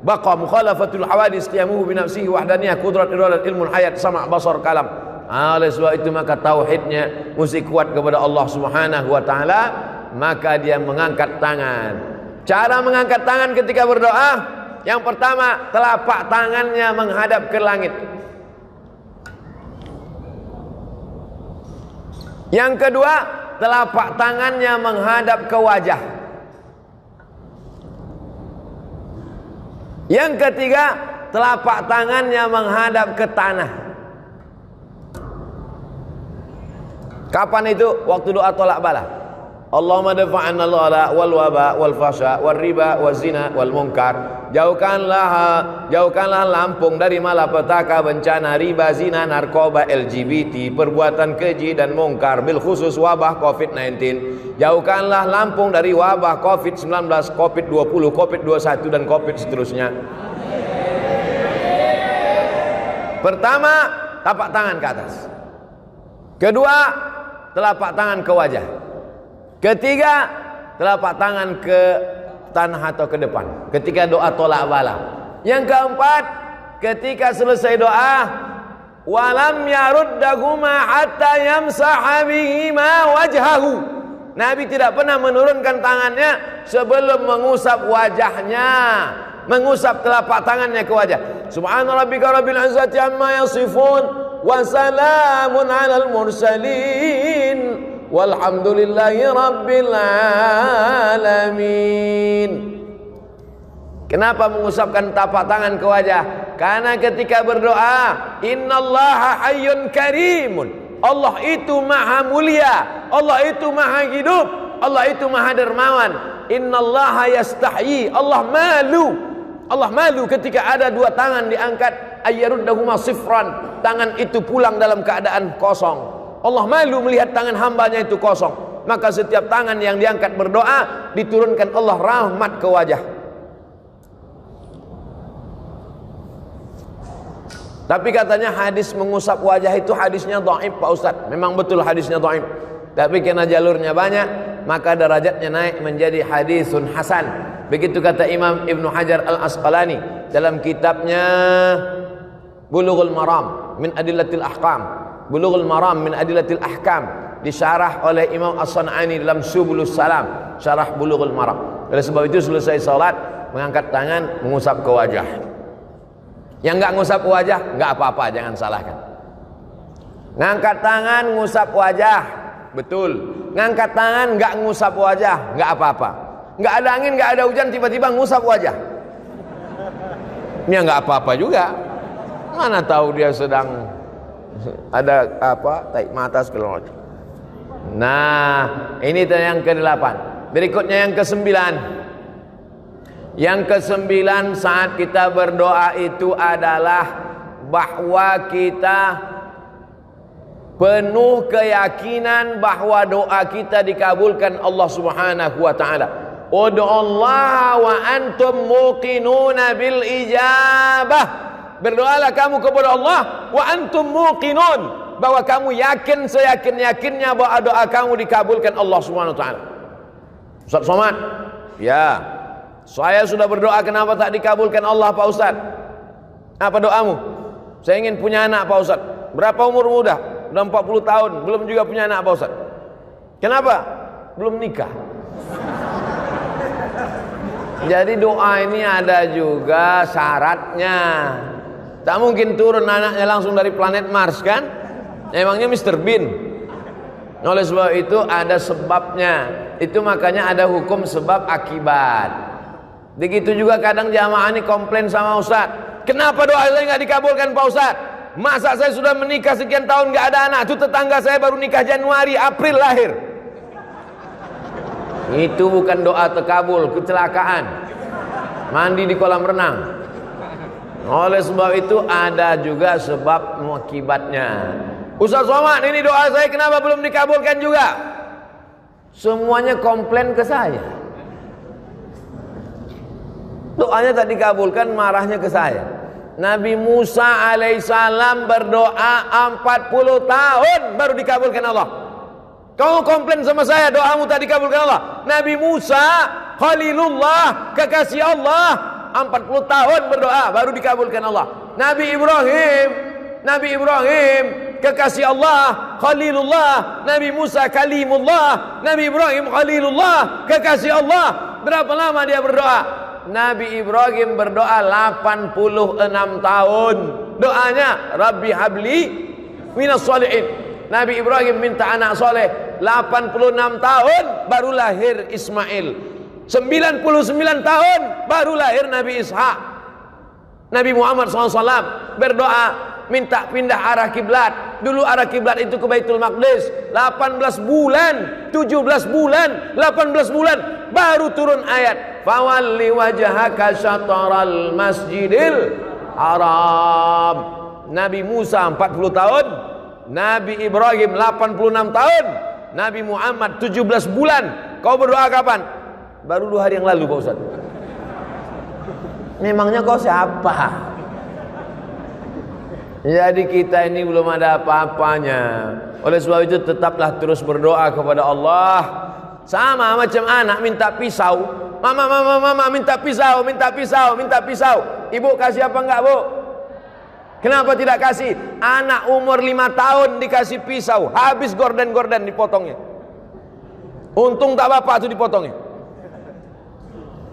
baqa, mukhalafatul hawadis, qiyamuhu bi nafsihi wahdaniyah, qudrat, iradat, ilmun, hayat, sama', basar, kalam. Oleh sebab itu maka tauhidnya mesti kuat kepada Allah Subhanahu wa taala, maka dia mengangkat tangan. Cara mengangkat tangan ketika berdoa, yang pertama telapak tangannya menghadap ke langit. Yang kedua, telapak tangannya menghadap ke wajah. Yang ketiga, telapak tangannya menghadap ke tanah. Kapan itu? Waktu doa tolak bala. Allahumma dafa'anna al-ghala wal waba wal fasha wal riba wal zina wal munkar. Jauhkanlah Lampung dari malapetaka, bencana, riba, zina, narkoba, LGBT, perbuatan keji dan mungkar, bil khusus wabah COVID-19. Jauhkanlah Lampung dari wabah COVID-19, COVID-20, COVID-21 dan COVID seterusnya. Pertama, tapak tangan ke atas. Kedua, telapak tangan ke wajah. Ketiga, telapak tangan ke tanah atau ke depan ketika doa tolak bala. Yang keempat, ketika selesai doa, walam yaruddahuma hatta yamsaha bihima wajhahu. Nabi tidak pernah menurunkan tangannya sebelum mengusap wajahnya, mengusap telapak tangannya ke wajah. Subhana rabbika rabbil izzati amma yasifun wa salamun alal mursalin walhamdulillahi rabbil alamin. Kenapa mengusapkan telapak tangan ke wajah? Karena ketika berdoa, innallaha hayyun karimun, Allah itu maha mulia, Allah itu maha hidup, Allah itu maha dermawan. Innallaha yastahyi, Allah malu ketika ada dua tangan diangkat, ayyaruddahuma sifran, tangan itu pulang dalam keadaan kosong. Allah malu melihat tangan hambanya itu kosong. Maka setiap tangan yang diangkat berdoa, diturunkan Allah rahmat ke wajah. Tapi katanya hadis mengusap wajah itu hadisnya dhaif Pak Ustaz. Memang betul hadisnya dhaif. Tapi karena jalurnya banyak, maka derajatnya naik menjadi hadisun hasan. Begitu kata Imam Ibnu Hajar Al-Asqalani dalam kitabnya Bulughul Maram min Adillatil Ahkam. Bulughul Maram min Adillatil Ahkam, disyarah oleh Imam As-San'ani dalam Subulus Salam, syarah Bulughul Maram. Oleh sebab itu selesai salat, mengangkat tangan, mengusap ke wajah. Yang enggak ngusap wajah, enggak apa-apa, jangan salahkan. Ngangkat tangan, ngusap wajah, betul. Ngangkat tangan, enggak ngusap wajah, enggak apa-apa. Enggak ada angin, enggak ada hujan, tiba-tiba ngusap wajah. Ini enggak apa-apa juga. Mana tahu dia sedang ada apa, tarik mata segala macam. Nah, ini yang ke-8. Berikutnya yang ke-9. Yang ke-9 saat kita berdoa itu adalah bahwa kita penuh keyakinan bahwa doa kita dikabulkan Allah Subhanahu wa taala. Ud'ullaha wa antum muqinuna bil ijabah. Berdoalah kamu kepada Allah wa antum muqinun, bahwa kamu yakin seyakin-yakinnya bahwa doa kamu dikabulkan Allah Subhanahu wa taala. Ustaz Somad, ya. Saya sudah berdoa, kenapa tak dikabulkan Allah Pak Ustaz? Apa doamu? Saya ingin punya anak Pak Ustaz. Berapa umur muda? Udah 40 tahun, belum juga punya anak Pak Ustaz. Kenapa? Belum nikah. Jadi doa ini ada juga syaratnya. Tak mungkin turun anaknya langsung dari planet Mars kan? Emangnya Mr. Bean? Oleh sebab itu ada sebabnya. Itu makanya ada hukum sebab akibat. Begitu juga kadang jamaah ini komplain sama Ustaz, kenapa doa saya nggak dikabulkan Pak Ustaz? Masa saya sudah menikah sekian tahun nggak ada anak? Itu tetangga saya baru nikah Januari, April lahir. Itu bukan doa terkabul, kecelakaan. Mandi di kolam renang. Oleh sebab itu ada juga sebab akibatnya. Ustaz Somad, ini doa saya kenapa belum dikabulkan juga? Semuanya komplain ke saya. Doanya tak dikabulkan, marahnya ke saya. Nabi Musa alaihissalam berdoa 40 tahun baru dikabulkan Allah. Kamu komplain sama saya doamu tak dikabulkan Allah. Nabi Musa Khalilullah, kekasih Allah, 40 tahun berdoa baru dikabulkan Allah. Nabi Ibrahim kekasih Allah, Khalilullah. Nabi Musa Kalimullah, Nabi Ibrahim Khalilullah, kekasih Allah. Berapa lama dia berdoa? Nabi Ibrahim berdoa 86 tahun. Doanya Rabbi habli minas sholihin. Nabi Ibrahim minta anak soleh 86 tahun baru lahir Ismail. 99 tahun baru lahir Nabi Ishak. Nabi Muhammad SAW berdoa minta pindah arah kiblat. Dulu arah kiblat itu ke Baitul Maqdis. 18 bulan, 17 bulan, 18 bulan baru turun ayat fawalli wajhaka syatral masjidil haram. Nabi Musa 40 tahun, Nabi Ibrahim 86 tahun, Nabi Muhammad 17 bulan. Kau berdoa kapan? Baru 2 hari yang lalu Pak Ustaz. Memangnya kau siapa? Jadi kita ini belum ada apa-apanya. Oleh sebab itu tetaplah terus berdoa kepada Allah. Sama macam anak minta pisau. Mama minta pisau, minta pisau, minta pisau. Ibu kasih apa enggak, Bu? Kenapa tidak kasih? Anak umur 5 tahun dikasih pisau, habis gorden-gorden dipotongnya. Untung tak bapak tu dipotongnya.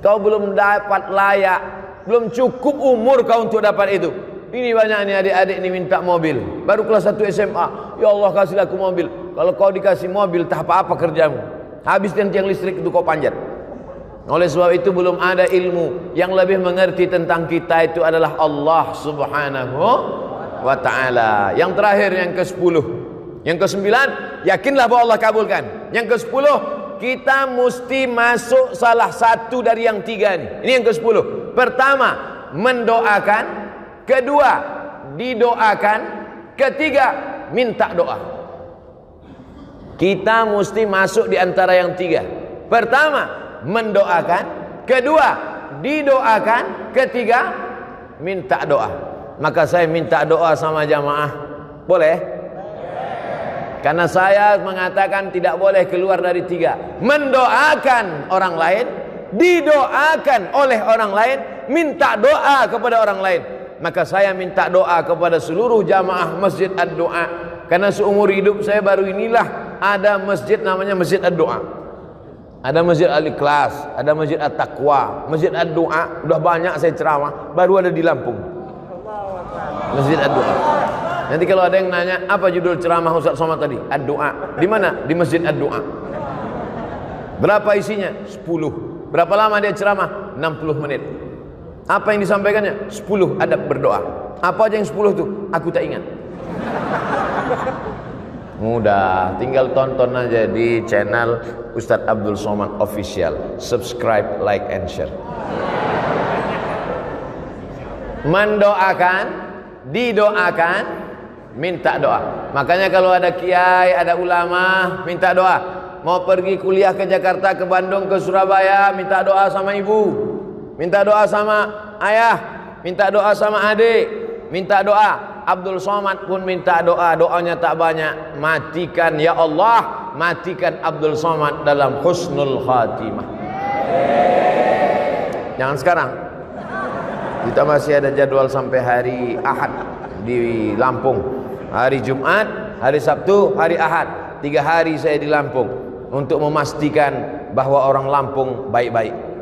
Kau belum dapat layak, belum cukup umur kau untuk dapat itu. Ini banyak nih adik-adik ini minta mobil, baru kelas 1 SMA. Ya Allah kasihlah aku mobil. Kalau kau dikasih mobil tak apa-apa kerjamu, habis dan tiang listrik itu kau panjat. Oleh sebab itu belum ada ilmu yang lebih mengerti tentang kita itu adalah Allah Subhanahu wa ta'ala. Yang terakhir, yang ke-10. Yang ke-9, yakinlah bahwa Allah kabulkan. Yang ke-10, kita mesti masuk salah satu dari yang 3 ini. Ini yang ke-10. Pertama, mendoakan. Kedua, didoakan. Ketiga, minta doa. Kita mesti masuk di antara yang 3. Pertama, mendoakan. Kedua, didoakan. Ketiga, minta doa. Maka saya minta doa sama jamaah. Boleh? Karena saya mengatakan tidak boleh keluar dari 3. Mendoakan orang lain, didoakan oleh orang lain, minta doa kepada orang lain. Maka saya minta doa kepada seluruh jamaah Masjid Ad-Doa. Karena seumur hidup saya baru inilah ada masjid namanya Masjid Ad-Doa. Ada Masjid Al-Ikhlas, ada Masjid At-Taqwa, Masjid Ad-Doa. Udah banyak saya ceramah, baru ada di Lampung. Masjid Ad-Doa. Nanti kalau ada yang nanya, apa judul ceramah Ustaz Somad tadi? Ad-Doa. Di mana? Di Masjid Ad-Doa. Berapa isinya? 10. Berapa lama dia ceramah? 60 menit. Apa yang disampaikannya? 10 adab berdoa. Apa aja yang 10 itu? Aku tak ingat. Mudah, tinggal tonton aja di channel Ustadz Abdul Somad Official. Subscribe, like, and share. Mendoakan, didoakan, minta doa. Makanya kalau ada kiai, ada ulama, minta doa. Mau pergi kuliah ke Jakarta, ke Bandung, ke Surabaya, minta doa sama ibu, minta doa sama ayah, minta doa sama adik, minta doa. Abdul Somad pun minta doa, doanya tak banyak. Matikan ya Allah, matikan Abdul Somad dalam husnul khatimah. Jangan sekarang. Kita masih ada jadwal sampai hari Ahad di Lampung. Hari Jumat, hari Sabtu, hari Ahad. 3 hari saya di Lampung untuk memastikan bahwa orang Lampung baik-baik.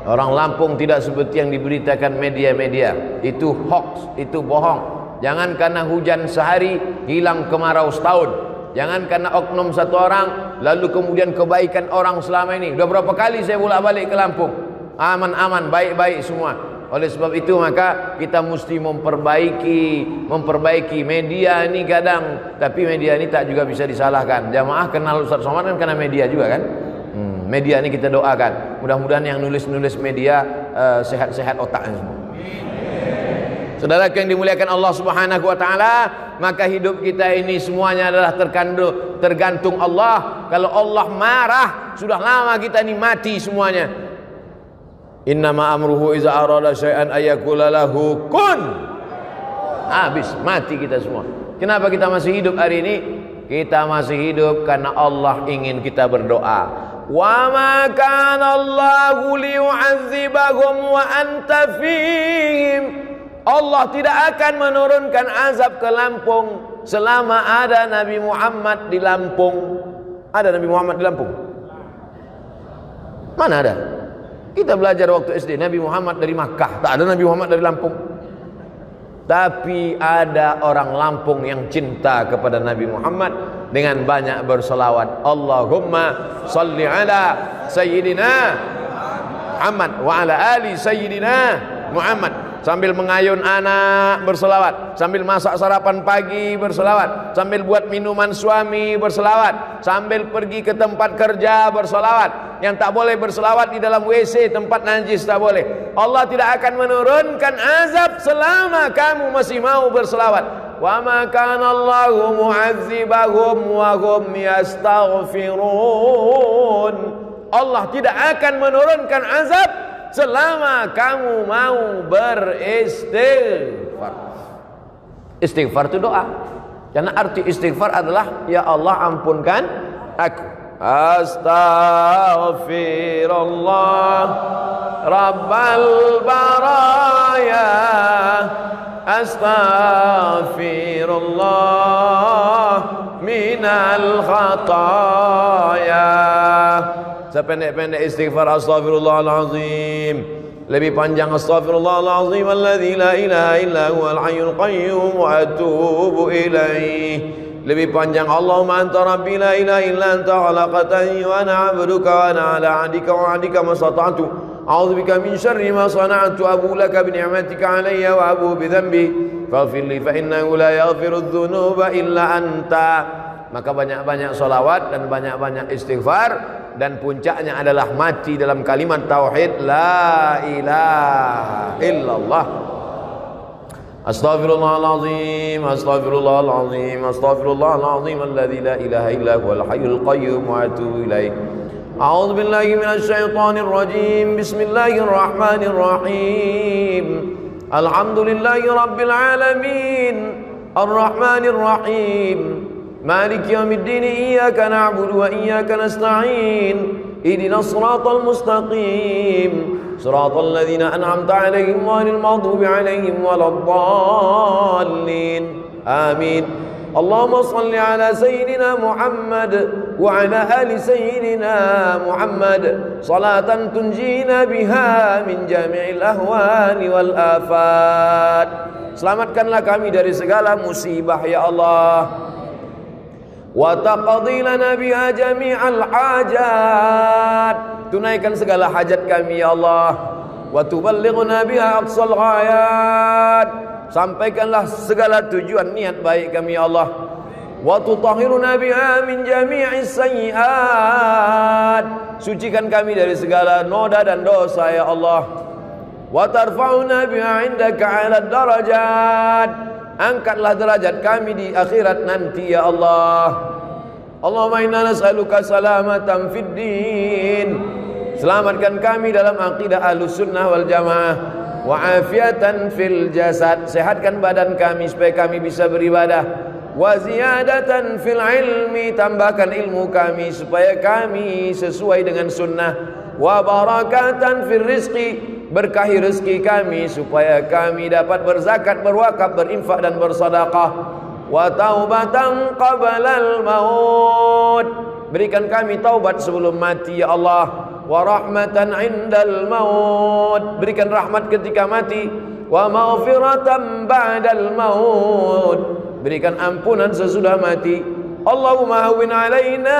Orang Lampung tidak seperti yang diberitakan media-media. Itu hoax, itu bohong. Jangan karena hujan sehari hilang kemarau setahun. Jangan karena oknum satu orang lalu kemudian kebaikan orang selama ini. Udah berapa kali saya bolak-balik ke Lampung, aman-aman, baik-baik semua. Oleh sebab itu maka kita mesti memperbaiki media ini kadang, tapi media ini tak juga bisa disalahkan. Jamaah kenal Ustaz Somad kan karena media juga kan. Media ini kita doakan, mudah-mudahan yang nulis-nulis media sehat-sehat otaknya semua. Saudara yang dimuliakan Allah Subhanahu wa taala, maka hidup kita ini semuanya adalah tergantung Allah. Kalau Allah marah, sudah lama kita ini mati semuanya. Innama amruhu iza arada syai'an ayyakula lahu kun. Habis, mati kita semua. Kenapa kita masih hidup hari ini? Kita masih hidup karena Allah ingin kita berdoa. Wa ma kana Allahu liyu'adzibahum wa anta fihim. Allah tidak akan menurunkan azab ke Lampung selama ada Nabi Muhammad di Lampung. Ada Nabi Muhammad di Lampung? Mana ada? Kita belajar waktu SD Nabi Muhammad dari Makkah, tak ada Nabi Muhammad dari Lampung. Tapi ada orang Lampung yang cinta kepada Nabi Muhammad dengan banyak berselawat. Allahumma salli ala Sayyidina Muhammad wa ala ali Sayyidina Muhammad. Sambil mengayun anak berselawat, sambil masak sarapan pagi berselawat, sambil buat minuman suami berselawat, sambil pergi ke tempat kerja berselawat. Yang tak boleh berselawat di dalam WC, tempat najis tak boleh. Allah tidak akan menurunkan azab selama kamu masih mau berselawat. Wa ma kana Allahu mu'adzibahum wa hum yastaghfirun. Allah tidak akan menurunkan azab selama kamu mau beristighfar. Istighfar itu doa. Karena arti istighfar adalah ya Allah ampunkan aku. Astaghfirullah Rabbal baraya astaghfirullah minal khataya. Sependek-pendek istighfar astaghfirullahalazim. Lebih panjang astaghfirullahalazim alladzi la ilaha illa huwal hayyul qayyum wa atubu ilaih. Lebih panjang Allahumma anta rabbi la ilaha illa anta khalaqtani wa ana 'abduka wa ana 'ala 'ahdika wa 'adika mastata'tu a'udzubika min syarri ma sana'tu abu laka bi ni'matika 'alayya wa abu bi dhanbi faghfir li fa innahu la yaghfiru dzunuba illa anta. Maka banyak-banyak salawat dan banyak-banyak istighfar, dan puncaknya adalah mati dalam kalimat tauhid la ilaha illallah. Astaghfirullahalazim, astaghfirullahalazim, astaghfirullahalazim alladzi la ilaha illa huwal hayyul qayyum wa atubu ilaih. A'udzu billahi minasy syaithanir rajim. Bismillahirrahmanirrahim. Alhamdulillahi rabbil alamin. Arrahmanir rahim. Maliki yaumiddin. Iyyaka na'budu wa iyyaka nasta'in. Ihdinas siratal mustaqim. Siratal ladzina an'amta 'alaihim ghairil maghdubi 'alaihim waladdallin. Amin. Allahumma shalli 'ala sayyidina Muhammad wa 'ala ali sayyidina Muhammad salatan tunjina biha min jami'il ahwali wal afat. Selamatkanlah kami dari segala musibah ya Allah. Wa taqdi lana biha jami'al hajat. Tunaikan segala hajat kami ya Allah. Wa tuballighna biha aqsal ghayat. Sampaikanlah segala tujuan niat baik kami ya Allah. Wa tutahhiruna biha min jami'is sayyi'at. Sucikan kami dari segala noda dan dosa ya Allah. Wa tarfa'una biha 'indaka 'ala darajat. Angkatlah derajat kami di akhirat nanti ya Allah. Allahumma inna nas'aluka salamatan fid din. Selamatkan kami dalam aqidah Ahlussunnah wal Jamaah. Wa afiatan fil jasad. Sehatkan badan kami supaya kami bisa beribadah. Wa ziyadatan fil ilmi. Tambahkan ilmu kami supaya kami sesuai dengan sunnah. Wa barakatan fil rizqi. Berkahi rezeki kami supaya kami dapat berzakat, berwakaf, berinfak dan bersedekah. Wa taubatan qablal maut. Berikan kami taubat sebelum mati ya Allah. Wa rahmatan 'indal maut. Berikan rahmat ketika mati. Wa maghfiratan ba'dal maut. Berikan ampunan sesudah mati. Allahumma hawwin 'alaina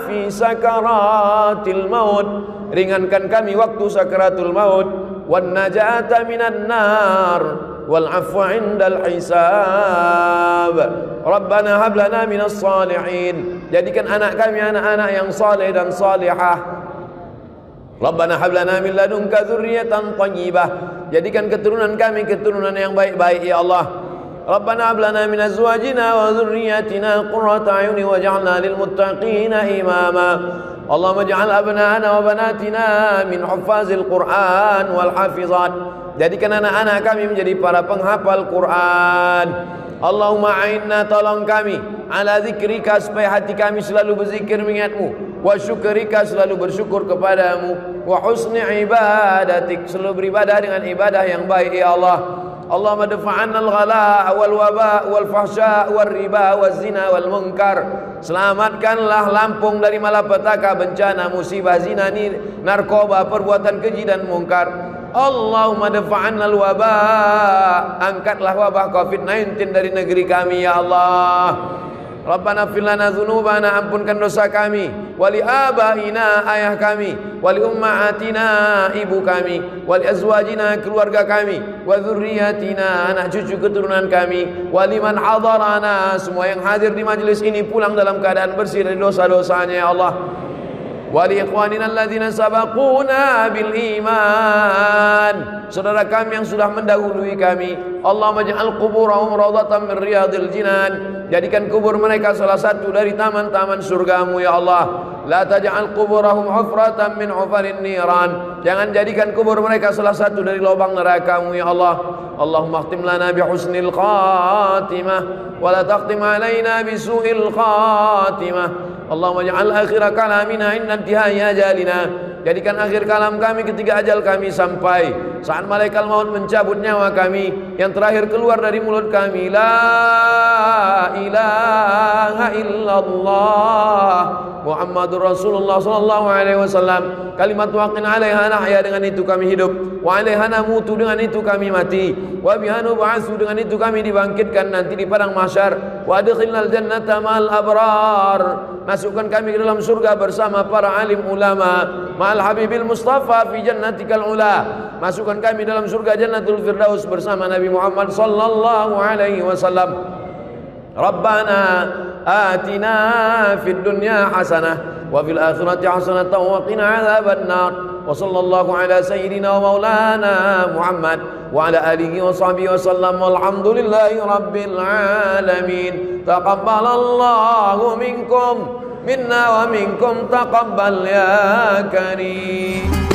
fi sakaratil maut. Ringankan kami waktu sakaratul maut. Wan najata minan nar. Wal afwa 'indal hisab. Rabbana hab lana minas salihin. Jadikan anak kami anak-anak yang saleh dan salihah. Rabbana hab lana min ladunka dzurriyyatan thayyibah. Jadikan keturunan kami keturunan yang baik-baik ya Allah. Rabbana hab lana min azwajina wa dzurriyyatina qurrata a'yunin waj'alna lil muttaqina imama. Allahumma ij'al abna'ana wa banatina min huffazil Qur'an wal hafizat. Jadikan anak-anak kami menjadi para penghafal Quran. Allahumma a'inna, tolong kami, ala zikrika, supaya hati kami selalu berzikir mengingatmu. Wa syukrika, selalu bersyukur kepadamu. Wa husni ibadatik, selalu beribadah dengan ibadah yang baik ya Allah. Allahumma dafa'anna al-ghala wal waba wal fahsya wal riba wal zina wal munkar. Selamatkanlah Lampung dari malapetaka, bencana, musibah, zina, narkoba, perbuatan keji dan mungkar. Allahumma dafa'anna al-waba. Angkatlah wabah COVID-19 dari negeri kami ya Allah. Rabbana fir lana dzunubana, ampunkan dosa kami, wali abaina, ayah kami, wali ummahatina, ibu kami, wali azwajina, keluarga kami, wa dzurriyyatina, anak cucu keturunan kami, wali man hadarana, semua yang hadir di majelis ini pulang dalam keadaan bersih dari dosa-dosanya ya Allah. Wali ikhwanina alladzina sabaquna bil iman, saudara kami yang sudah mendahului kami. Allahumma ja'al quburahum rawdatan min riyadil jinan. Jadikan kubur mereka salah satu dari taman-taman surgamu ya Allah. La taj'al quburahum hufratan min hufarin niran. Jangan jadikan kubur mereka salah satu dari lubang neraka-Mu ya Allah. Allahumma khtim lana bi husnil khatimah wa la takhtim alaina bi su'il khatimah. Allahumma ja'al akhir kalamina inna intihai ajalina Jadikan akhir kalam kami ketika ajal kami sampai, saat malaikat maut mencabut nyawa kami, yang terakhir keluar dari mulut kami, la ilaha illallah Muhammadur Rasulullah sallallahu alaihi wasallam. Kalimat waqin 'alaiha nahya, dengan itu kami hidup, wa 'alaiha namutu, dengan itu kami mati, wa biha nub'atsu, dengan itu kami dibangkitkan nanti di padang mahsyar, wa adkhilnal jannata ma'al abrar, masukkan kami ke dalam surga bersama para alim ulama, ma'al habibil mustafa fi jannatikal ula, masukkan kami dalam surga jannatul firdaus bersama Nabi Muhammad sallallahu alaihi wasallam. Rabbana atina fid dunya hasanah wa fil akhirati hasanah wa qina adzabannar. Wa sallallahu ala sayyidina wa maulana Muhammad wa ala alihi wa sahbihi wa sallam. Walhamdulillahi rabbil alamin. Taqabbalallahu minkum minna wa minkum taqabbal ya karim.